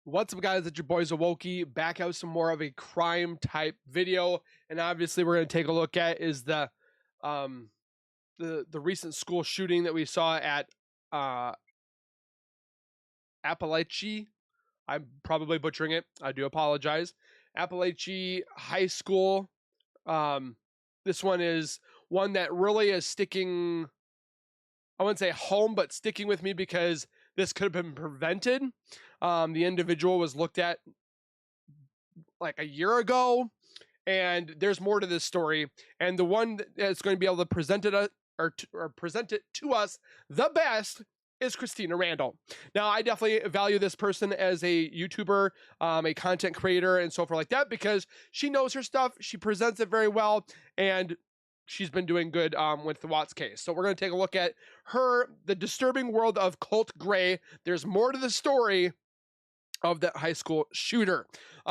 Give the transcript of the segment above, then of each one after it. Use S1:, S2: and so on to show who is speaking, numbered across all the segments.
S1: What's up, guys? It's your boy Zowoki back out some more of a crime type video, and obviously we're going to take a look at is the recent school shooting that we saw at Apalachee. I'm probably butchering it. I do apologize. Apalachee High School. This one is one that really is sticking. I wouldn't say home, but sticking with me because this could have been prevented. The individual was looked at like a year ago, and there's more to this story. And the one that's going to be able to present it or present it to us the best is Christina Randall. Now, I definitely value this person as a YouTuber, a content creator, and so forth like that, because she knows her stuff. She presents it very well, and she's been doing good with the Watts case. So we're going to take a look at the disturbing world of Colt Grey. There's more to the story of that high school shooter.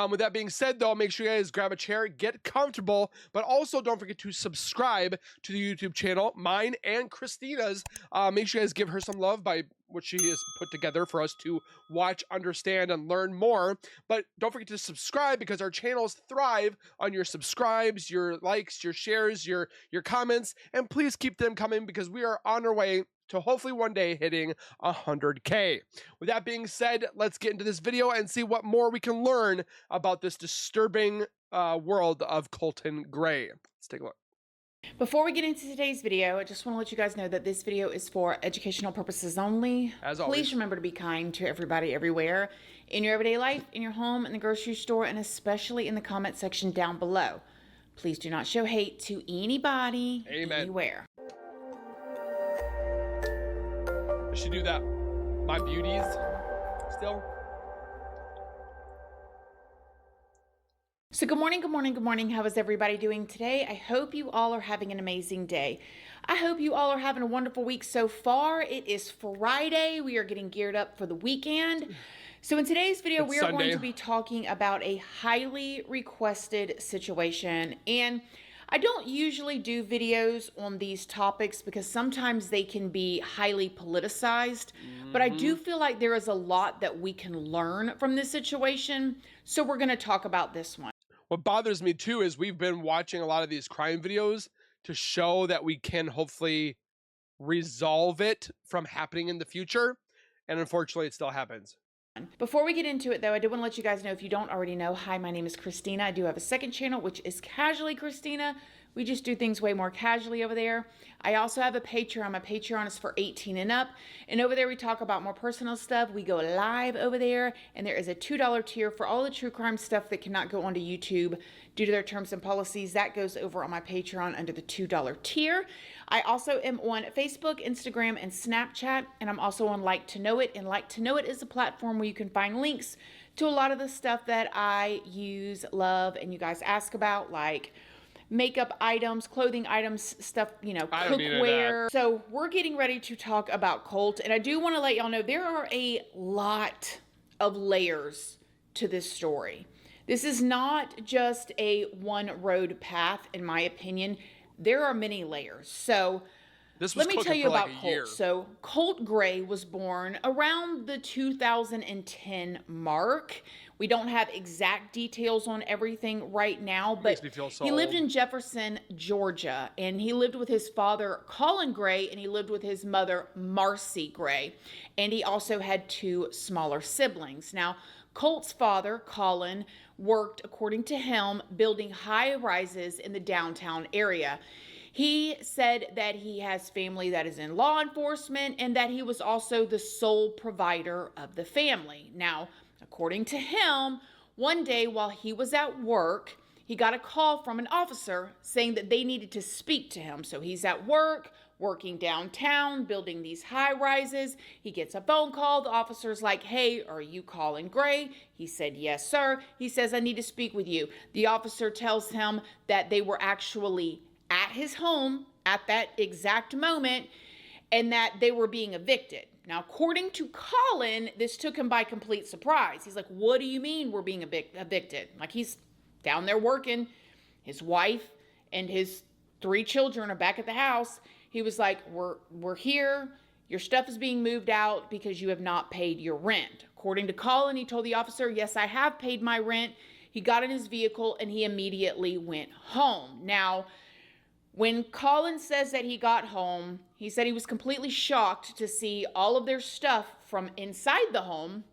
S1: With that being said, though, make sure you guys grab a chair, get comfortable, but also don't forget to subscribe to the YouTube channel, mine and Christina's. Make sure you guys give her some love by what she has put together for us to watch, understand, and learn more. But don't forget to subscribe, because our channels thrive on your subscribes, your likes, your shares, your comments, and please keep them coming, because we are on our way to hopefully one day hitting 100K. With that being said, let's get into this video and see what more we can learn about this disturbing world of Colton Grey. Let's take a look.
S2: Before we get into today's video, I just want to let you guys know that this video is for educational purposes only.
S1: As always,
S2: please remember to be kind to everybody everywhere, in your everyday life, in your home, in the grocery store, and especially in the comment section down below. Please do not show hate to anybody, anywhere.
S1: Does she do that? My beauties still?
S2: So good morning, good morning, good morning. How is everybody doing today? I hope you all are having an amazing day. I hope you all are having a wonderful week so far. It is Friday. We are getting geared up for the weekend. So in today's video, we are going to be talking about a highly requested situation. And I don't usually do videos on these topics because sometimes they can be highly politicized, but I do feel like there is a lot that we can learn from this situation. So we're going to talk about this one.
S1: What bothers me too is we've been watching a lot of these crime videos to show that we can hopefully resolve it from happening in the future. And unfortunately, it still happens.
S2: Before we get into it, though, I do want to let you guys know, if you don't already know, hi, my name is Christina. I do have a second channel, which is Casually Christina. We just do things way more casually over there. I also have a Patreon. My Patreon is for 18 and up. And over there, we talk about more personal stuff. We go live over there. And there is a $2 tier for all the true crime stuff that cannot go onto YouTube due to their terms and policies. That goes over on my Patreon under the $2 tier. I also am on Facebook, Instagram, and Snapchat. And I'm also on Like to Know It. And Like to Know It is a platform where you can find links to a lot of the stuff that I use, love, and you guys ask about, like makeup items, clothing items, stuff, you know, cookware. So we're getting ready to talk about Colt. And I do want to let y'all know there are a lot of layers to this story. This is not just a one road path, in my opinion. There are many layers. So let me tell you about Colt. So Colt Grey was born around the 2010 mark. We don't have exact details on everything right now, but he lived in Jefferson, Georgia, and he lived with his father, Colin Grey, and he lived with his mother, Marcy Grey, and he also had two smaller siblings. Now, Colt's father, Colin, worked, according to him, building high-rises in the downtown area. He said that he has family that is in law enforcement and that he was also the sole provider of the family. Now, according to him, one day while he was at work, he got a call from an officer saying that they needed to speak to him. So he's at work, working downtown, building these high rises. He gets a phone call. The officer's like, "Hey, are you Colin Grey?" He said, "Yes, sir." He says, "I need to speak with you." The officer tells him that they were actually at his home at that exact moment and that they were being evicted. Now, according to Colin, this took him by complete surprise. He's like, "What do you mean we're being evicted?" Like, he's down there working. His wife and his 3 children are back at the house. He was like, we're here. Your stuff is being moved out because you have not paid your rent. According to Colin, he told the officer, yes, I have paid my rent. He got in his vehicle and he immediately went home. Now, when Colin says that he got home, he said he was completely shocked to see all of their stuff from inside the home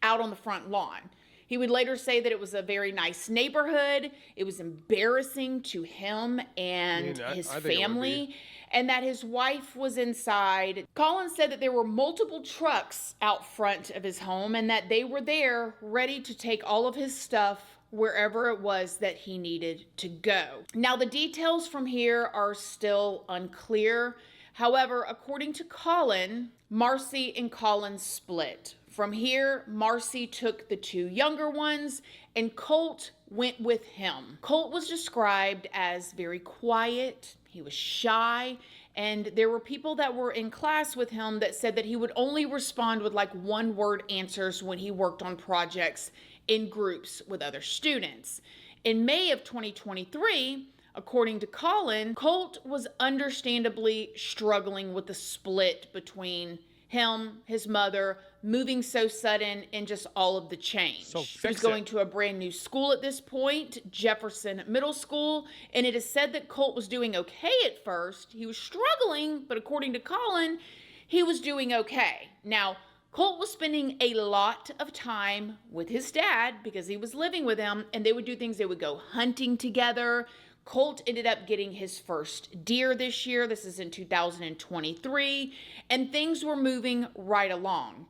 S2: out on the front lawn. He would later say that it was a very nice neighborhood. It was embarrassing to him and his family, and that his wife was inside. Colin said that there were multiple trucks out front of his home and that they were there ready to take all of his stuff wherever it was that he needed to go. Now, the details from here are still unclear. However, according to Colin, Marcy and Colin split. From here, Marcy took the two younger ones and Colt went with him. Colt was described as very quiet. He was shy, and there were people that were in class with him that said that he would only respond with like one-word answers when he worked on projects in groups with other students. In May of 2023, according to Colin, Colt was understandably struggling with the split between him, his mother, moving so sudden, and just all of the change.
S1: So
S2: he was going to a brand new school at this point, Jefferson Middle School, and it is said that Colt was doing okay at first. He was struggling, but according to Colin, he was doing okay. Now, Colt was spending a lot of time with his dad because he was living with him, and they would do things. They would go hunting together. Colt ended up getting his first deer this year. This is in 2023, and things were moving right along.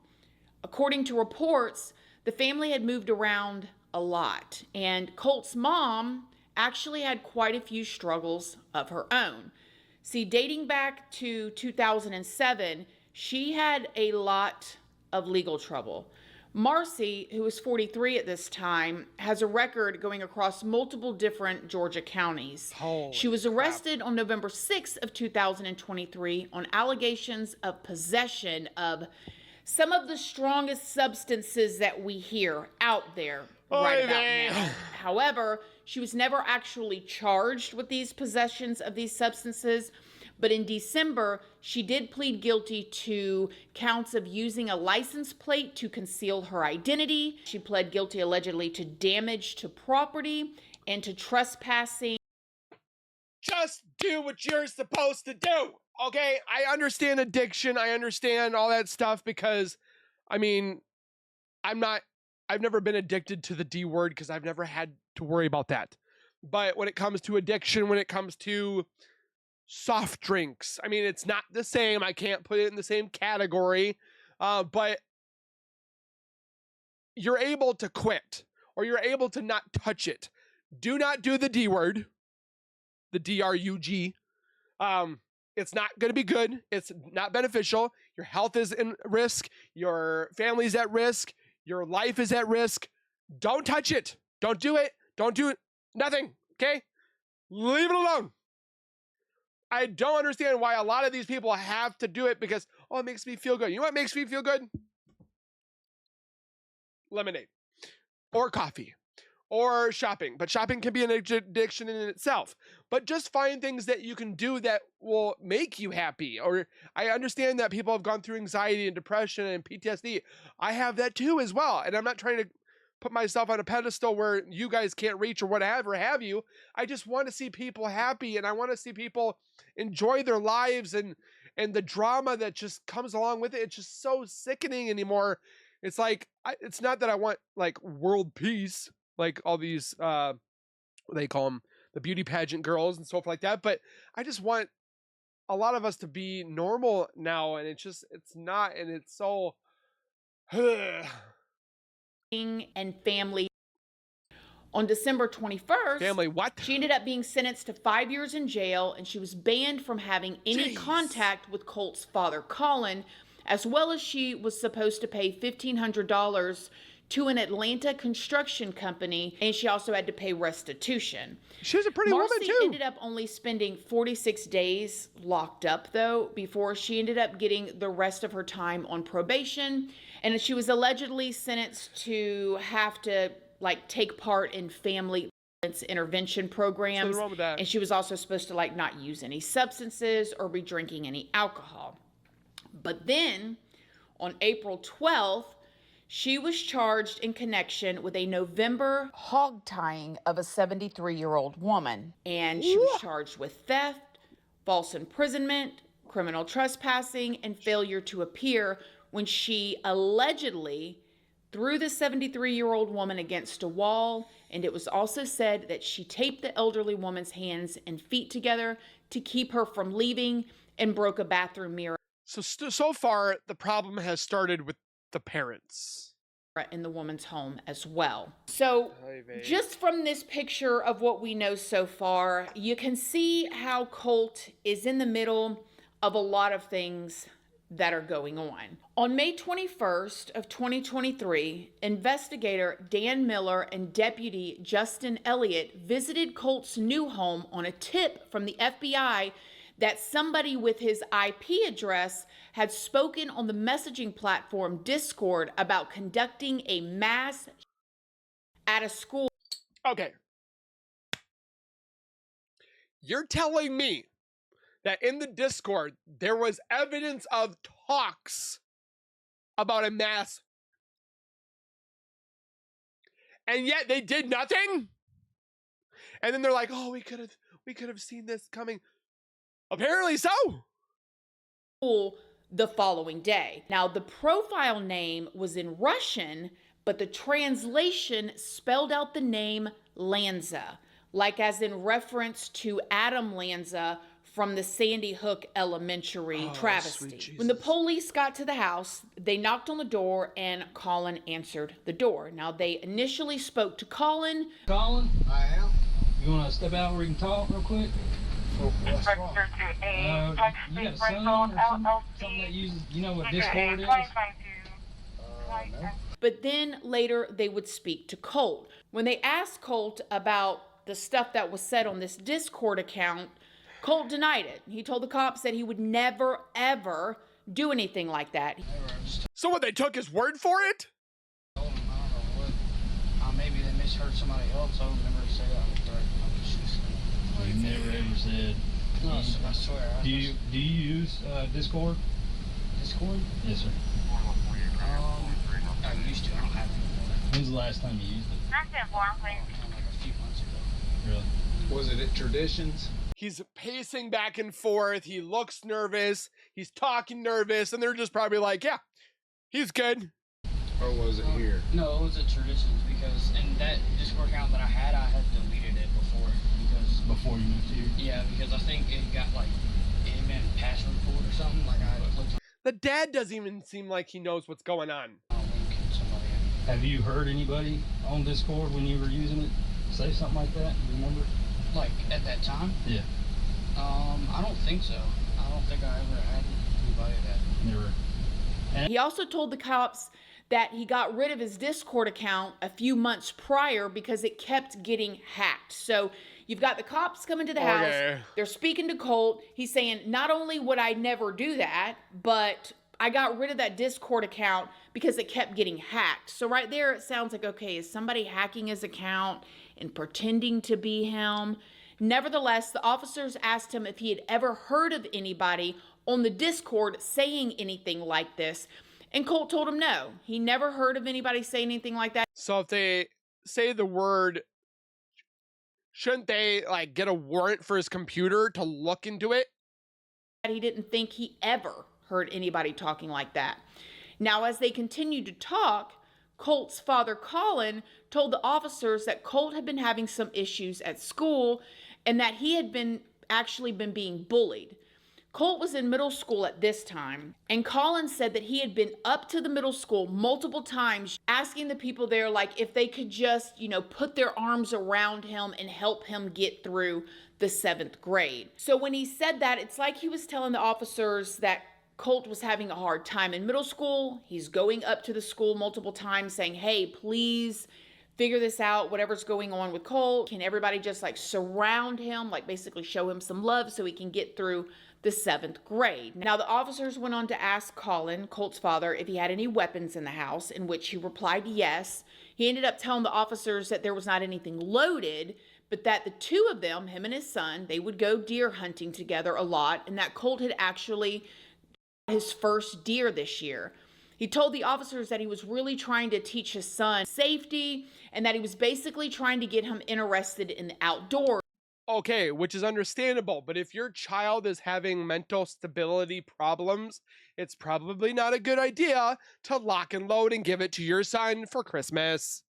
S2: According to reports, the family had moved around a lot, and Colt's mom actually had quite a few struggles of her own. See, dating back to 2007, she had a lot of legal trouble. Marcy, who was 43 at this time, has a record going across multiple different Georgia counties. She was arrested on November 6th of 2023 on allegations of possession of some of the strongest substances that we hear out there right about now. However, she was never actually charged with these possessions of these substances. But in December, she did plead guilty to counts of using a license plate to conceal her identity. She pled guilty allegedly to damage to property and to trespassing.
S1: Just do what you're supposed to do, okay? I understand addiction. I understand all that stuff because, I mean, I've never been addicted to the D word because I've never had to worry about that. But when it comes to addiction, when it comes to soft drinks, I mean, it's not the same. I can't put it in the same category, but you're able to quit or you're able to not touch it. Do not do the D word, the DRUG. It's not going to be good. It's not beneficial. Your health is in risk. Your family's at risk. Your life is at risk. Don't touch it. Don't do it. Don't do it. Nothing. Okay? Leave it alone. I don't understand why a lot of these people have to do it because, oh, it makes me feel good. You know what makes me feel good? Lemonade or coffee or shopping. But shopping can be an addiction in itself. But just find things that you can do that will make you happy. Or I understand that people have gone through anxiety and depression and PTSD. I have that too as well. And I'm not trying to put myself on a pedestal where you guys can't reach or whatever have you. I just want to see people happy and I want to see people enjoy their lives and the drama that just comes along with it. It's just so sickening anymore. It's like, it's not that I want like world peace, like all these, they call them the beauty pageant girls and stuff like that. But I just want a lot of us to be normal now. And it's not, and it's so,
S2: and family. On December 21st,
S1: family what?
S2: She ended up being sentenced to 5 years in jail, and she was banned from having any contact with Colt's father, Colin, as well as she was supposed to pay $1,500 to an Atlanta construction company, and she also had to pay restitution.
S1: She was a pretty woman too.
S2: Marcy ended up only spending 46 days locked up, though, before she ended up getting the rest of her time on probation, and she was allegedly sentenced to have to like take part in family intervention programs.
S1: What's wrong with that?
S2: And she was also supposed to like not use any substances or be drinking any alcohol. But then on April 12th, she was charged in connection with a November hog tying of a 73-year-old woman. And she was charged with theft, false imprisonment, criminal trespassing, and failure to appear when she allegedly threw the 73-year-old woman against a wall. And it was also said that she taped the elderly woman's hands and feet together to keep her from leaving and broke a bathroom mirror.
S1: So far, the problem has started with the parents
S2: In the woman's home as well. So just from this picture of what we know so far, you can see how Colt is in the middle of a lot of things that are going on. On May 21st of 2023, investigator Dan Miller and Deputy Justin Elliott visited Colt's new home on a tip from the FBI that somebody with his IP address had spoken on the messaging platform Discord about conducting a mass at a school.
S1: Okay. You're telling me that in the Discord, there was evidence of talks about a mass, and yet they did nothing? And then they're like, oh, we could have seen this coming. Apparently so.
S2: The following day. Now, the profile name was in Russian, but the translation spelled out the name Lanza, like as in reference to Adam Lanza from the Sandy Hook Elementary travesty. When the police got to the house, they knocked on the door and Colin answered the door. Now, they initially spoke to Colin.
S3: Colin?
S4: I am.
S3: You want to step out where we can talk real quick?
S4: What's wrong?
S3: You got a son or something that uses, you know what Discord is?
S4: No.
S2: But then later they would speak to Colt. When they asked Colt about the stuff that was said on this Discord account, Colt denied it. He told the cops that he would never, ever do anything like that.
S1: So what, they took his word for it?
S4: I don't know what. Maybe they misheard somebody else. I would never say that on the threat.
S3: You never ever said.
S4: No, I swear.
S3: Do you use Discord?
S4: Discord?
S3: Yes, sir.
S4: I used to. I don't have it anymore.
S3: When's the last time you used it?
S4: Like a few months ago.
S3: Really?
S5: Was it at Traditions?
S1: He's pacing back and forth. He looks nervous. He's talking nervous. And they're just probably like, yeah, he's good.
S5: Or was it here?
S4: No, it was at Traditions because in that Discord account that I had deleted it before because.
S3: Before you moved here?
S4: Yeah, because I think it got like been password pulled or something. Like I clicked on.
S1: The dad doesn't even seem like he knows what's going on.
S4: Somebody.
S3: Have you heard anybody on Discord when you were using it say something like that? You remember?
S4: Like at that time?
S3: Yeah.
S4: I don't think so. I don't think I ever had anybody that.
S3: Never.
S2: He also told the cops that he got rid of his Discord account a few months prior because it kept getting hacked. So you've got the cops coming to the house. They're speaking to Colt. He's saying, not only would I never do that, but I got rid of that Discord account because it kept getting hacked. So right there, it sounds like, okay, is somebody hacking his account and pretending to be him? Nevertheless, the officers asked him if he had ever heard of anybody on the Discord saying anything like this. And Colt told him no. He never heard of anybody say anything like that.
S1: So if they say the word, shouldn't they like get a warrant for his computer to look into it?
S2: He didn't think he ever heard anybody talking like that. Now, as they continued to talk, Colt's father, Colin, told the officers that Colt had been having some issues at school and that he had been being bullied. Colt was in middle school at this time, and Colin said that he had been up to the middle school multiple times asking the people there, like, if they could just, put their arms around him and help him get through the 7th grade. So when he said that, it's like he was telling the officers that Colt was having a hard time in middle school. He's going up to the school multiple times saying, hey, please figure this out, whatever's going on with Colt. Can everybody just surround him, basically show him some love so he can get through the 7th grade. Now, the officers went on to ask Colin, Colt's father, if he had any weapons in the house, in which he replied yes. He ended up telling the officers that there was not anything loaded, but that the two of them, him and his son, they would go deer hunting together a lot, and that Colt had actually his first deer this year. He told the officers that he was really trying to teach his son safety and that he was basically trying to get him interested in the outdoors.
S1: Okay, which is understandable, but if your child is having mental stability problems, it's probably not a good idea to lock and load and give it to your son for Christmas.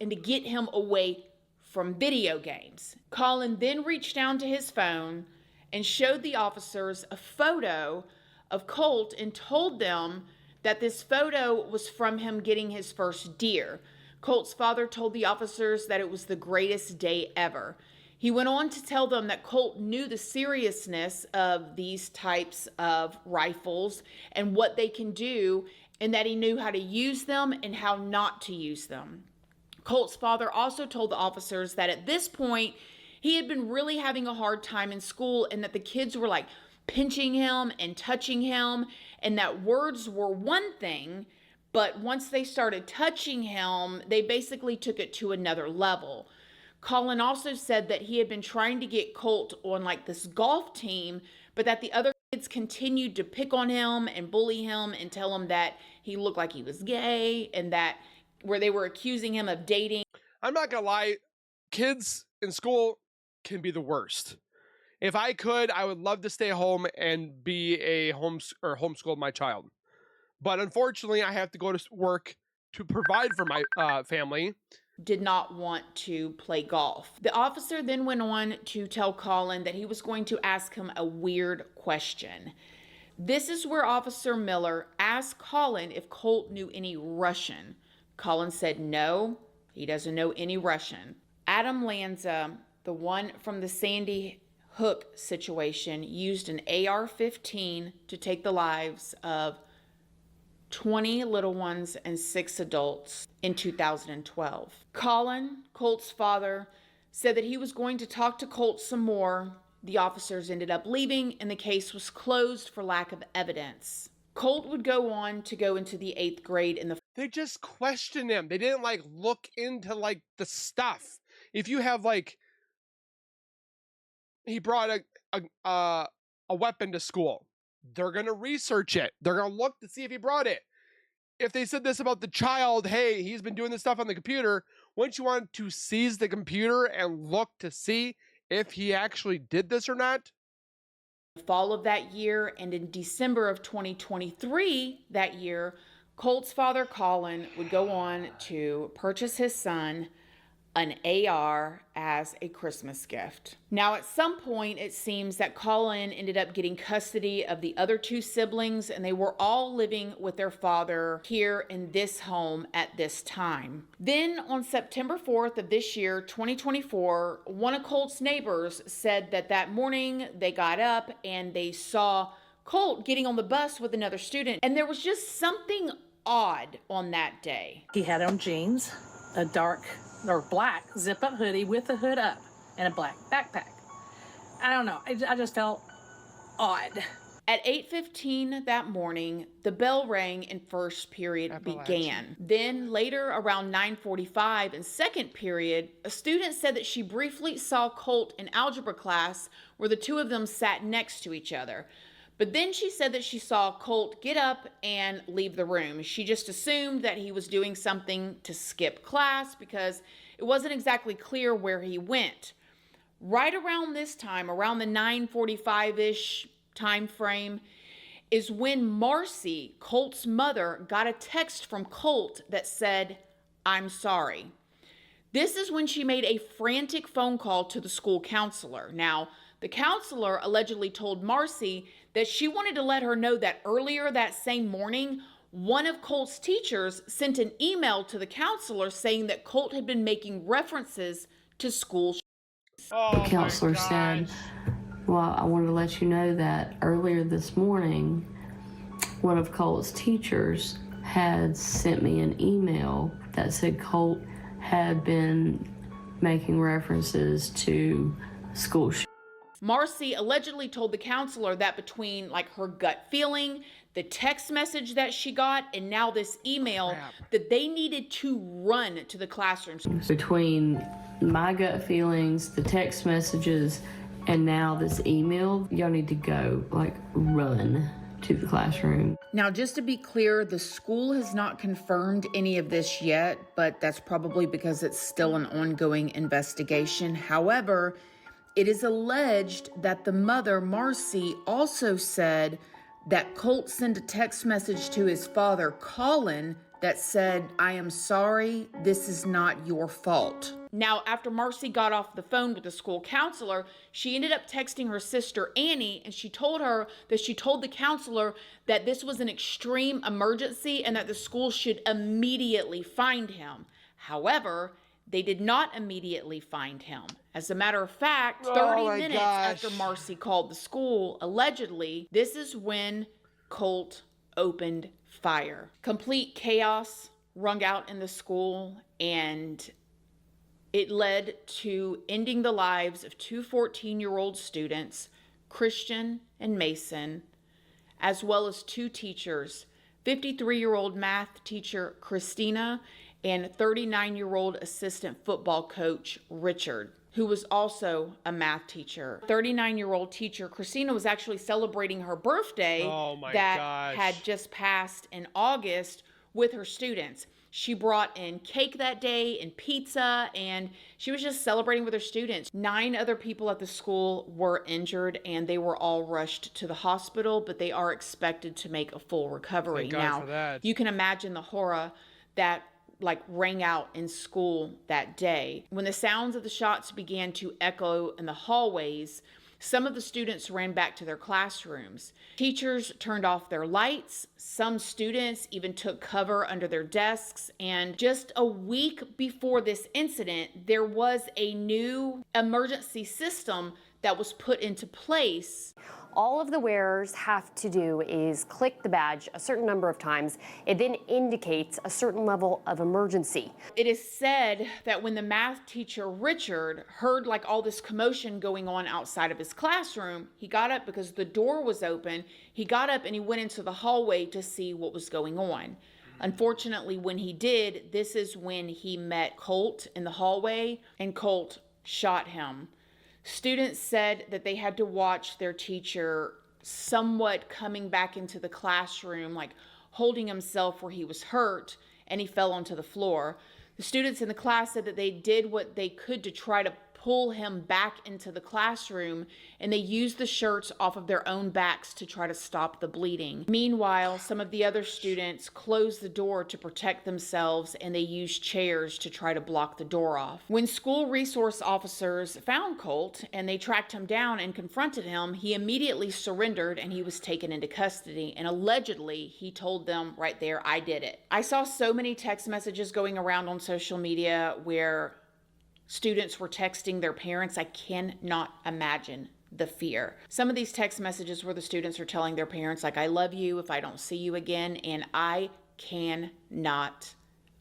S2: And to get him away from video games. Colin then reached down to his phone and showed the officers a photo of Colt and told them that this photo was from him getting his first deer. Colt's father told the officers that it was the greatest day ever. He went on to tell them that Colt knew the seriousness of these types of rifles and what they can do, and that he knew how to use them and how not to use them. Colt's father also told the officers that at this point, he had been really having a hard time in school and that the kids were like pinching him and touching him, and that words were one thing, but once they started touching him, they basically took it to another level. Colin also said that he had been trying to get Colt on like this golf team, but that the other kids continued to pick on him and bully him and tell him that he looked like he was gay, and that where they were accusing him of dating.
S1: I'm not gonna lie, kids in school can be the worst. If I could, I would love to stay home and be a homeschool my child. But unfortunately, I have to go to work to provide for my family.
S2: Did not want to play golf. The officer then went on to tell Colin that he was going to ask him a weird question. This is where Officer Miller asked Colin if Colt knew any Russian. Colin said no, he doesn't know any Russian. Adam Lanza, the one from the Sandy Hook situation, used an AR-15 to take the lives of 20 little ones and 6 adults in 2012. Colin, Colt's father, said that he was going to talk to Colt some more. The officers ended up leaving and the case was closed for lack of evidence. Colt would go on to go into the 8th grade in the...
S1: They just questioned him. They didn't like look into like the stuff. If you have like, he brought a weapon to school, they're going to research it. They're going to look to see if he brought it. If they said this about the child, hey, he's been doing this stuff on the computer, wouldn't you want to seize the computer and look to see if he actually did this or not?
S2: Fall of that year, and in December of 2023 that year, Colt's father, Colin, would go on to purchase his son an AR as a Christmas gift. Now, at some point, it seems that Colin ended up getting custody of the other 2 siblings, and they were all living with their father here in this home at this time. Then, on September 4th of this year, 2024, one of Colt's neighbors said that that morning they got up and they saw Colt getting on the bus with another student, and there was just something odd on that day.
S6: He had on jeans, a dark or black zip-up hoodie with a hood up, and a black backpack. I don't know. I just felt odd.
S2: At 8:15 that morning, the bell rang and first period began. Then later, around 9:45 in second period, a student said that she briefly saw Colt in algebra class where the 2 of them sat next to each other. But then she said that she saw Colt get up and leave the room. She just assumed that he was doing something to skip class because it wasn't exactly clear where he went. Right around this time, around the 9:45-ish time frame, is when Marcy, Colt's mother, got a text from Colt that said, "I'm sorry." This is when she made a frantic phone call to the school counselor. Now, the counselor allegedly told Marcy that she wanted to let her know that earlier that same morning, one of Colt's teachers sent an email to the counselor saying that Colt had been making references to school.
S1: Oh,
S7: the counselor said, well, I wanted to let you know that earlier this morning, one of Colt's teachers had sent me an email that said Colt had been making references to school.
S2: Marcy allegedly told the counselor that between like her gut feeling, the text message that she got, and now this email, that they needed to run to the classrooms.
S7: Between my gut feelings, the text messages, and now this email, y'all need to go, like, run. to the classroom.
S2: Now, just to be clear, the school has not confirmed any of this yet, but that's probably because it's still an ongoing investigation. However, it is alleged that the mother, Marcy, also said that Colt sent a text message to his father, Colin, that said, "I am sorry, this is not your fault." Now, after Marcy got off the phone with the school counselor, she ended up texting her sister, Annie, and she told the counselor that this was an extreme emergency and that the school should immediately find him. However, they did not immediately find him. As a matter of fact, 30 minutes after Marcy called the school, allegedly, this is when Colt opened fire. Complete chaos rung out in the school, and it led to ending the lives of two 14-year-old students, Christian and Mason, as well as two teachers, 53-year-old math teacher Christina and 39-year-old assistant football coach Richard, who was also a math teacher. 39-year-old teacher Christina was actually celebrating her birthday had just passed in August with her students. She brought in cake that day and pizza, and she was just celebrating with her students. 9 other people at the school were injured, and they were all rushed to the hospital, but they are expected to make a full recovery.
S1: Thank God for that.
S2: You can imagine the horror that rang out in school that day. When the sounds of the shots began to echo in the hallways, some of the students ran back to their classrooms. Teachers turned off their lights. Some students even took cover under their desks. And just a week before this incident, there was a new emergency system that was put into place.
S8: All of the wearers have to do is click the badge a certain number of times. It then indicates a certain level of emergency.
S2: It is said that when the math teacher, Richard, heard all this commotion going on outside of his classroom, he got up because the door was open. He got up and he went into the hallway to see what was going on. Unfortunately, when he did, this is when he met Colt in the hallway, and Colt shot him. Students said that they had to watch their teacher somewhat coming back into the classroom, holding himself where he was hurt, and he fell onto the floor. The students in the class said that they did what they could to try to pull him back into the classroom, and they used the shirts off of their own backs to try to stop the bleeding. Meanwhile, some of the other students closed the door to protect themselves, and they used chairs to try to block the door off. When school resource officers found Colt and they tracked him down and confronted him, he immediately surrendered and he was taken into custody. And allegedly, he told them right there, "I did it." I saw so many text messages going around on social media where students were texting their parents. I cannot imagine the fear. Some of these text messages where the students are telling their parents, "I love you if I don't see you again." And I cannot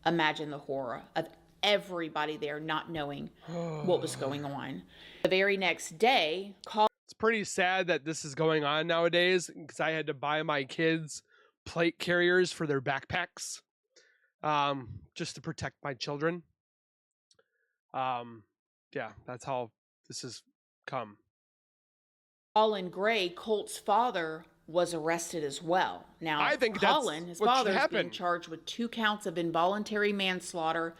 S2: imagine the horror of everybody there not knowing what was going on. The very next day,
S1: It's pretty sad that this is going on nowadays, because I had to buy my kids plate carriers for their backpacks, just to protect my children. Yeah, that's how this has come.
S2: Colin Grey, Colt's father, was arrested as well. Now,
S1: I think
S2: Colin,
S1: that's
S2: his
S1: what should
S2: father, is being
S1: happen.
S2: charged with 2 counts of involuntary manslaughter,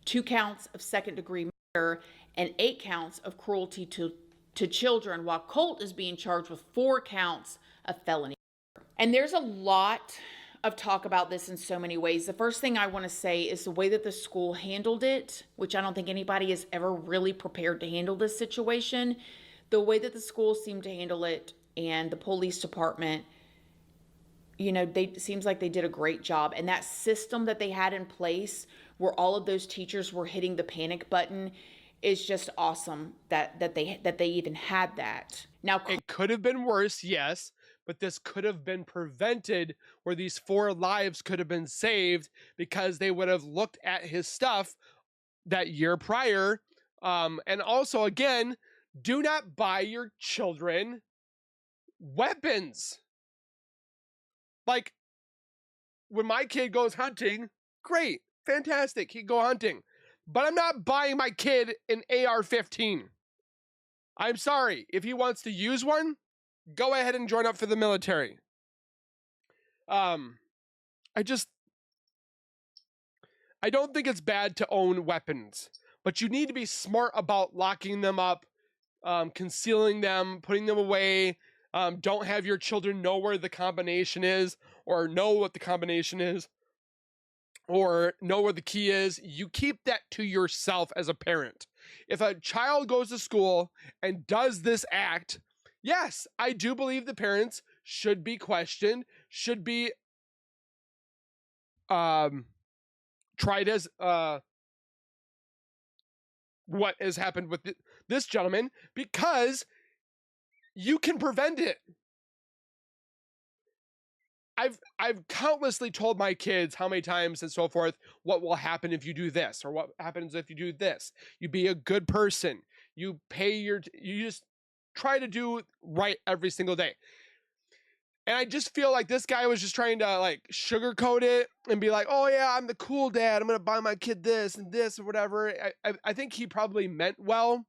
S2: 2 counts of second-degree murder, and 8 counts of cruelty to children, while Colt is being charged with 4 counts of felony murder. And there's a lot of talk about this in so many ways. The first thing I want to say is the way that the school handled it, which I don't think anybody is ever really prepared to handle this situation. The way that the school seemed to handle it and the police department, it seems like they did a great job. And that system that they had in place where all of those teachers were hitting the panic button is just awesome that they even had that. Now,
S1: It could have been worse, yes, but this could have been prevented, where these 4 lives could have been saved because they would have looked at his stuff that year prior. And also, again, do not buy your children weapons. When my kid goes hunting, great, fantastic, he'd go hunting. But I'm not buying my kid an AR-15. I'm sorry. If he wants to use one, go ahead and join up for the military. I don't think it's bad to own weapons, but you need to be smart about locking them up, concealing them, putting them away. Don't have your children know where the combination is, or know what the combination is, or know where the key is. You keep that to yourself as a parent. If a child goes to school and does this act, yes, I do believe the parents should be questioned, should be tried as what has happened with this gentleman, because you can prevent it. I've countlessly told my kids how many times and so forth what will happen if you do this, or what happens if you do this. You be a good person. You just try to do right every single day. And I just feel like this guy was just trying to like sugarcoat it and be like, oh yeah, I'm the cool dad. I'm going to buy my kid this and this or whatever. I think he probably meant well,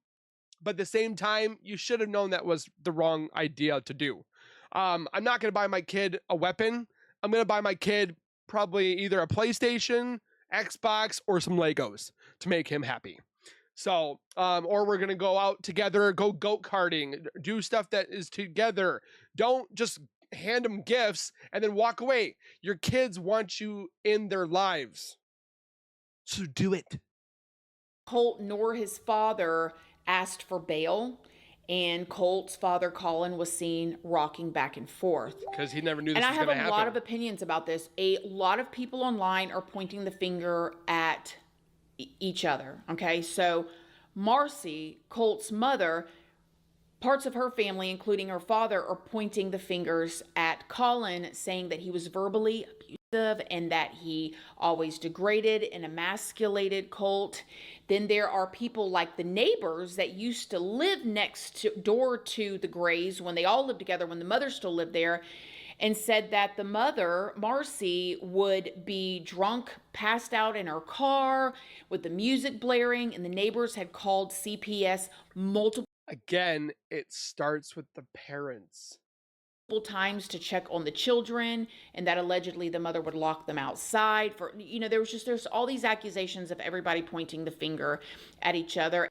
S1: but at the same time, you should have known that was the wrong idea to do. I'm not going to buy my kid a weapon. I'm going to buy my kid probably either a PlayStation, Xbox, or some Legos to make him happy. So, or we're going to go out together, go goat karting, do stuff that is together. Don't just hand them gifts and then walk away. Your kids want you in their lives. So do it.
S2: Colt nor his father asked for bail, and Colt's father, Colin, was seen rocking back and forth.
S1: Because he never knew this
S2: and
S1: was going to happen.
S2: I have a lot of opinions about this. A lot of people online are pointing the finger at each other. Okay, so Marcy, Colt's mother, parts of her family, including her father, are pointing the fingers at Colin, saying that he was verbally abusive and that he always degraded and emasculated Colt. Then there are people like the neighbors that used to live next door to the Greys when they all lived together, when the mother still lived there, and said that the mother, Marcy, would be drunk, passed out in her car with the music blaring, and the neighbors had called CPS multiple
S1: Again, it starts with the parents.
S2: times to check on the children, and that allegedly the mother would lock them outside for, there's all these accusations of everybody pointing the finger at each other.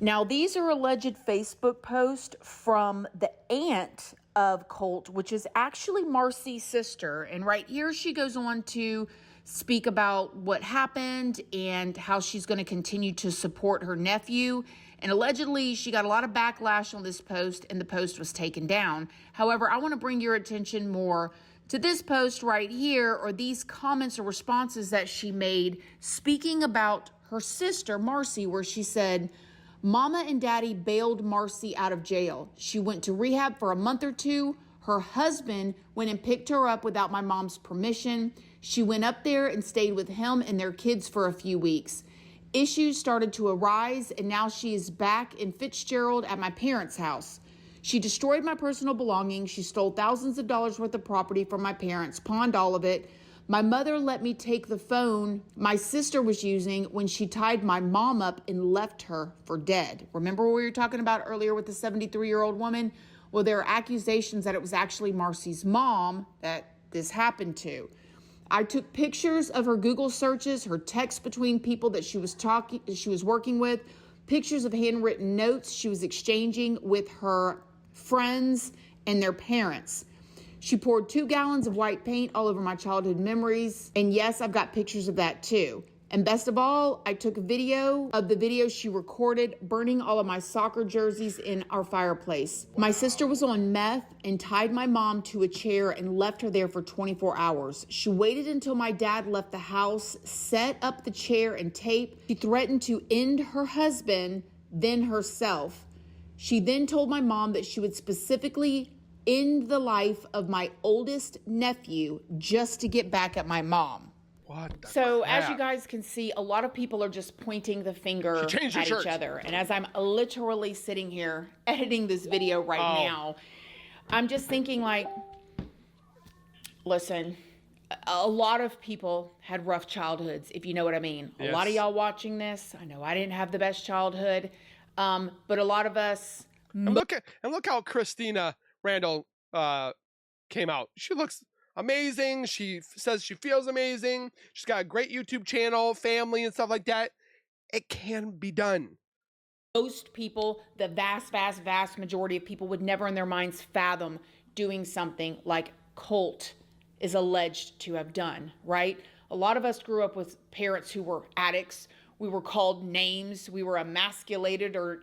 S2: Now, these are alleged Facebook posts from the aunt of Colt, which is actually Marcy's sister. And right here, she goes on to speak about what happened and how she's going to continue to support her nephew. And allegedly, she got a lot of backlash on this post, and the post was taken down. However, I want to bring your attention more to this post right here, or these comments or responses that she made speaking about her sister, Marcy, where she said, Mama and Daddy bailed Marcy out of jail. She went to rehab for a month or two. Her husband went and picked her up without my mom's permission. She went up there and stayed with him and their kids for a few weeks. Issues started to arise, and now she is back in Fitzgerald at my parents' house. She destroyed my personal belongings. She stole thousands of dollars worth of property from my parents, pawned all of it. My mother let me take the phone my sister was using when she tied my mom up and left her for dead. Remember what we were talking about earlier with the 73-year-old woman? Well, there are accusations that it was actually Marcy's mom that this happened to. I took pictures of her Google searches, her texts between people that she was working with, pictures of handwritten notes she was exchanging with her friends and their parents. She poured 2 gallons of white paint all over my childhood memories. And yes, I've got pictures of that too. And best of all, I took a video of the video she recorded burning all of my soccer jerseys in our fireplace. Wow. My sister was on meth and tied my mom to a chair and left her there for 24 hours. She waited until my dad left the house, set up the chair and tape. She threatened to end her husband, then herself. She then told my mom that she would specifically end the life of my oldest nephew just to get back at my mom. So as you guys can see, a lot of people are just pointing the finger at each other. And as I'm literally sitting here editing this video right now, I'm just thinking like, listen, a lot of people had rough childhoods, if you know what I mean. Yes. A lot of y'all watching this, I know I didn't have the best childhood, but a lot of us. And
S1: look how Christina Randall came out. She looks amazing. She says she feels amazing. She's got a great YouTube channel, family, and stuff like that. It can be done.
S2: Most people, the vast majority of people would never in their minds fathom doing something like Colt is alleged to have done, right? A lot of us grew up with parents who were addicts. We were called names. We were emasculated or,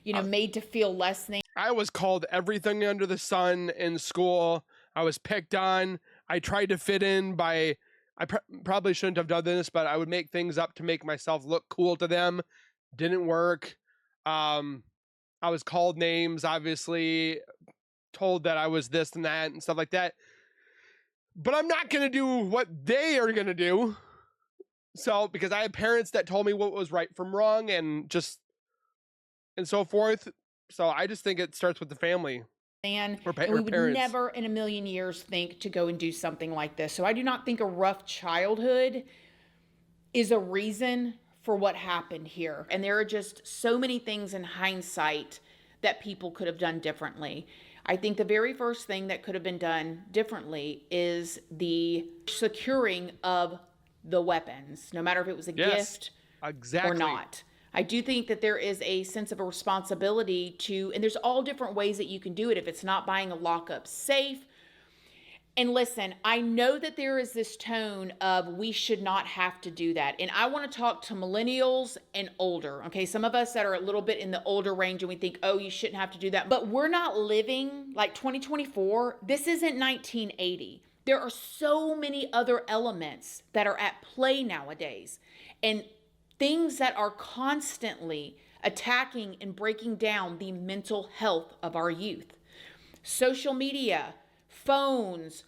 S2: made to feel less than.
S1: I was called everything under the sun in school. I was picked on. I tried to fit in by, probably shouldn't have done this, but I would make things up to make myself look cool to them. Didn't work. I was called names, obviously, told that I was this and that and stuff like that. But I'm not going to do what they are going to do. So, because I had parents that told me what was right from wrong and so forth. So I just think it starts with the family.
S2: And we would
S1: parents.
S2: never in a million years think to go and do something like this. So I do not think a rough childhood is a reason for what happened here. And there are just so many things in hindsight that people could have done differently. I think the very first thing that could have been done differently is the securing of the weapons, no matter if it was a gift or not. I do think that there is a sense of a responsibility to, and there's all different ways that you can do it if it's not buying a lockup safe. And listen, I know that there is this tone of we should not have to do that. And I want to talk to millennials and older. Okay, some of us that are a little bit in the older range and we think, oh, you shouldn't have to do that. But we're not living like 2024. This isn't 1980. There are so many other elements that are at play nowadays. And things that are constantly attacking and breaking down the mental health of our youth. Social media, phones,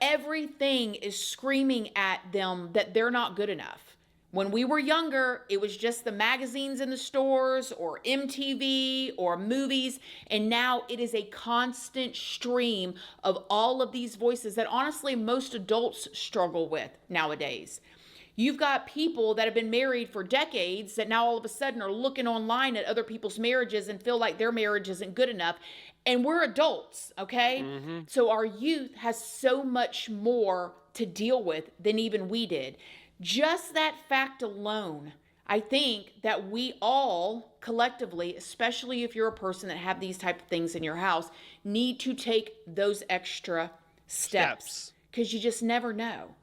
S2: everything is screaming at them that they're not good enough. When we were younger, it was just the magazines in the stores or MTV or movies. And now it is a constant stream of all of these voices that honestly most adults struggle with nowadays. You've got people that have been married for decades that now all of a sudden are looking online at other people's marriages and feel like their marriage isn't good enough. And we're adults, okay? Mm-hmm. So our youth has so much more to deal with than even we did. Just that fact alone, I think that we all collectively, especially if you're a person that have these type of things in your house, need to take those extra steps because you just never know.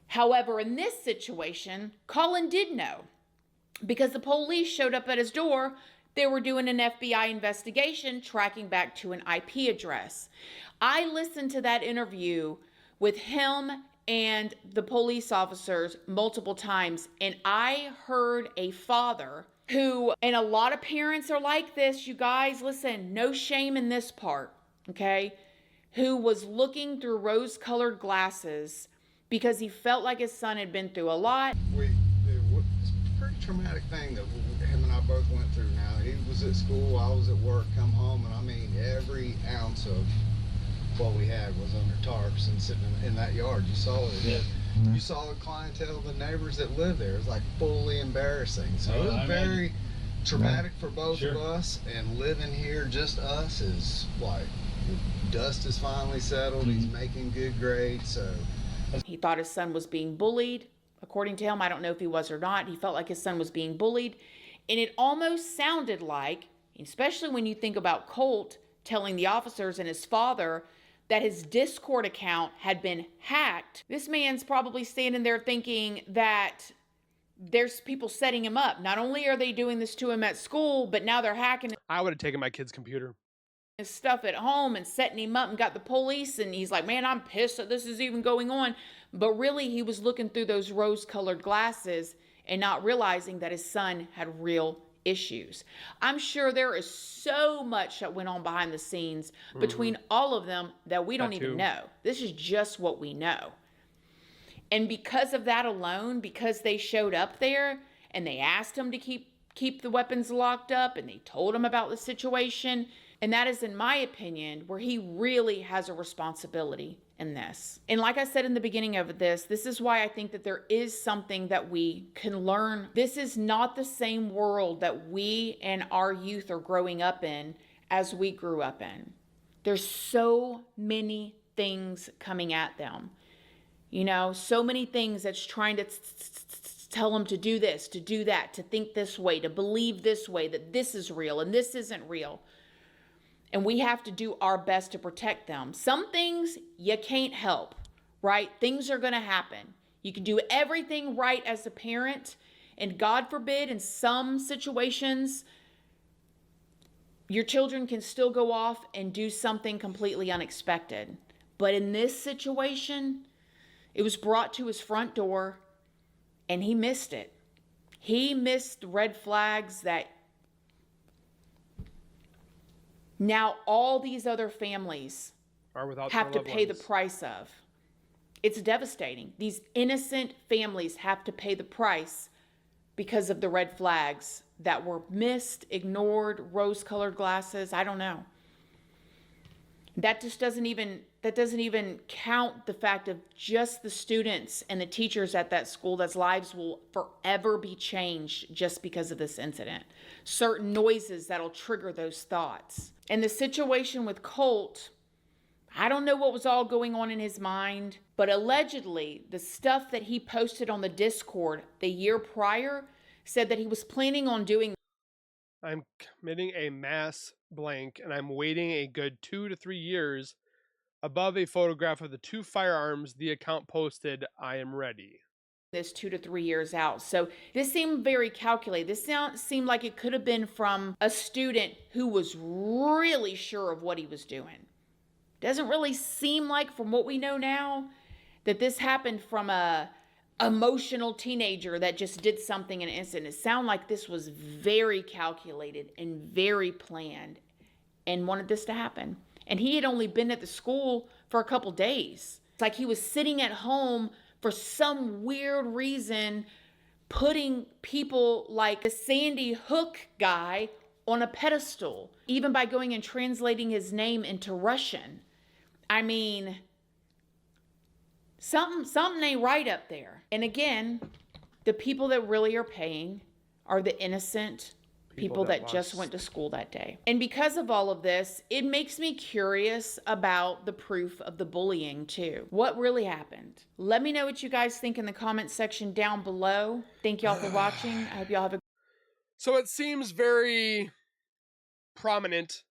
S2: However, in this situation, Colin did know because the police showed up at his door. They were doing an FBI investigation tracking back to an IP address. I listened to that interview with him and the police officers multiple times, and I heard a father who, and a lot of parents are like this, you guys, listen, no shame in this part, okay, who was looking through rose-colored glasses because he felt like his son had been through a lot.
S5: It's a pretty traumatic thing that him and I both went through now. He was at school, I was at work, come home, and I mean, every ounce of what we had was under tarps and sitting in that yard. You saw it. Yeah. You saw the clientele, the neighbors that lived there. It was like fully embarrassing. So it was very traumatic for both of us, and living here, just us, is like, dust is finally settled. Mm-hmm. He's making good grades, so.
S2: He thought his son was being bullied. According to him, I don't know if he was or not. He felt like his son was being bullied. And it almost sounded like, especially when you think about Colt telling the officers and his father that his Discord account had been hacked. This man's probably standing there thinking that there's people setting him up. Not only are they doing this to him at school, but now they're hacking
S1: I would have taken my kid's computer.
S2: His stuff at home and setting him up and got the police, and he's like, man, I'm pissed that this is even going on. But really, he was looking through those rose-colored glasses and not realizing that his son had real issues. I'm sure there is so much that went on behind the scenes between all of them that we don't even know. This is just what we know. And because of that alone, because they showed up there and they asked him to keep the weapons locked up and they told him about the situation, and that is, in my opinion, where he really has a responsibility in this. And like I said in the beginning of this is why I think that there is something that we can learn. This is not the same world that we and our youth are growing up in as we grew up in. There's so many things coming at them. You know, so many things that's trying to tell them to do this, to do that, to think this way, to believe this way, that this is real and this isn't real. And we have to do our best to protect them. Some things you can't help, right? Things are going to happen. You can do everything right as a parent, and God forbid, in some situations, your children can still go off and do something completely unexpected. But in this situation, it was brought to his front door, and he missed it. He missed red flags that now all these other families have to pay the price of. It's devastating. These innocent families have to pay the price because of the red flags that were missed, ignored, rose-colored glasses. I don't know. That doesn't even count the fact of just the students and the teachers at that school that's lives will forever be changed just because of this incident. Certain noises that'll trigger those thoughts. And the situation with Colt, I don't know what was all going on in his mind, but allegedly the stuff that he posted on the Discord the year prior said that he was planning on doing.
S1: I'm committing a mass blank, and I'm waiting a good 2 to 3 years. Above a photograph of the 2 firearms the account posted, I am ready.
S2: This 2 to 3 years out. So this seemed very calculated. This seemed like it could have been from a student who was really sure of what he was doing. Doesn't really seem like, from what we know now, that this happened from a emotional teenager that just did something in an instant. It sounded like this was very calculated and very planned and wanted this to happen. And he had only been at the school for a couple days. It's like he was sitting at home for some weird reason, putting people like the Sandy Hook guy on a pedestal, even by going and translating his name into Russian. I mean, something ain't right up there. And again, the people that really are paying are the innocent people that just went to school that day. And because of all of this, it makes me curious about the proof of the bullying too. What really happened? Let me know what you guys think in the comment section down below. Thank y'all for watching. I hope y'all have a...
S1: So it seems very prominent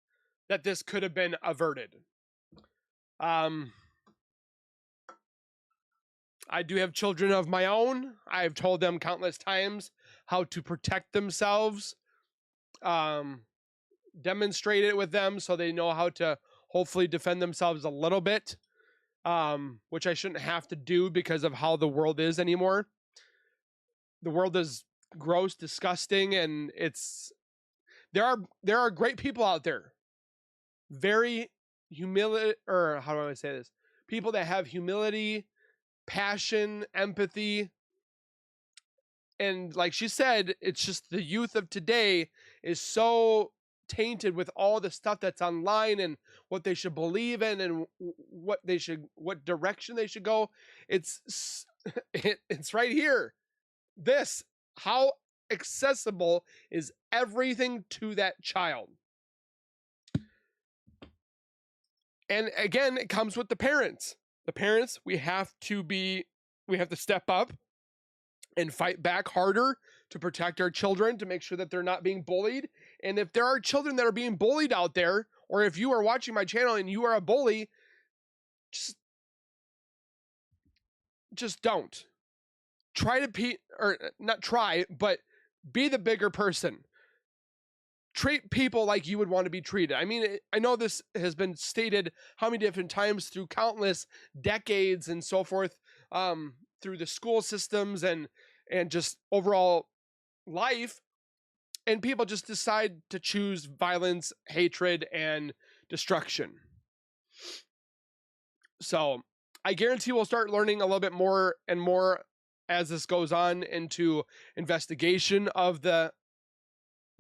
S1: that this could have been averted. I do have children of my own. I've told them countless times how to protect themselves. Demonstrate it with them so they know how to hopefully defend themselves a little bit, which I shouldn't have to do because of how the world is anymore. The world is gross, disgusting, and there are great people out there. Very or how do I say this? People that have humility, passion, empathy. And like she said, it's just the youth of today is so tainted with all the stuff that's online and what they should believe in and what direction they should go. It's right here. How accessible is everything to that child? And again, it comes with the parents. The parents, we have to step up and fight back harder to protect our children, to make sure that they're not being bullied. And if there are children that are being bullied out there, or if you are watching my channel and you are a bully, just don't. But be the bigger person. Treat people like you would want to be treated. I mean, I know this has been stated how many different times through countless decades and so forth, through the school systems and just overall life, and people just decide to choose violence, hatred, and destruction. So I guarantee we'll start learning a little bit more and more as this goes on into investigation of the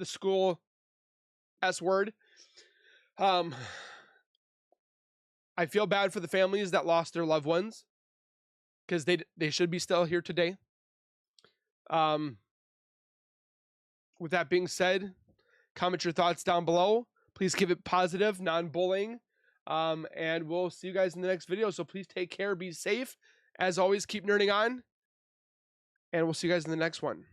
S1: school S word. I feel bad for the families that lost their loved ones, because they should be still here today. With that being said, comment your thoughts down below. Please keep it positive, non-bullying. And we'll see you guys in the next video. So please take care, be safe. As always, keep nerding on, and we'll see you guys in the next one.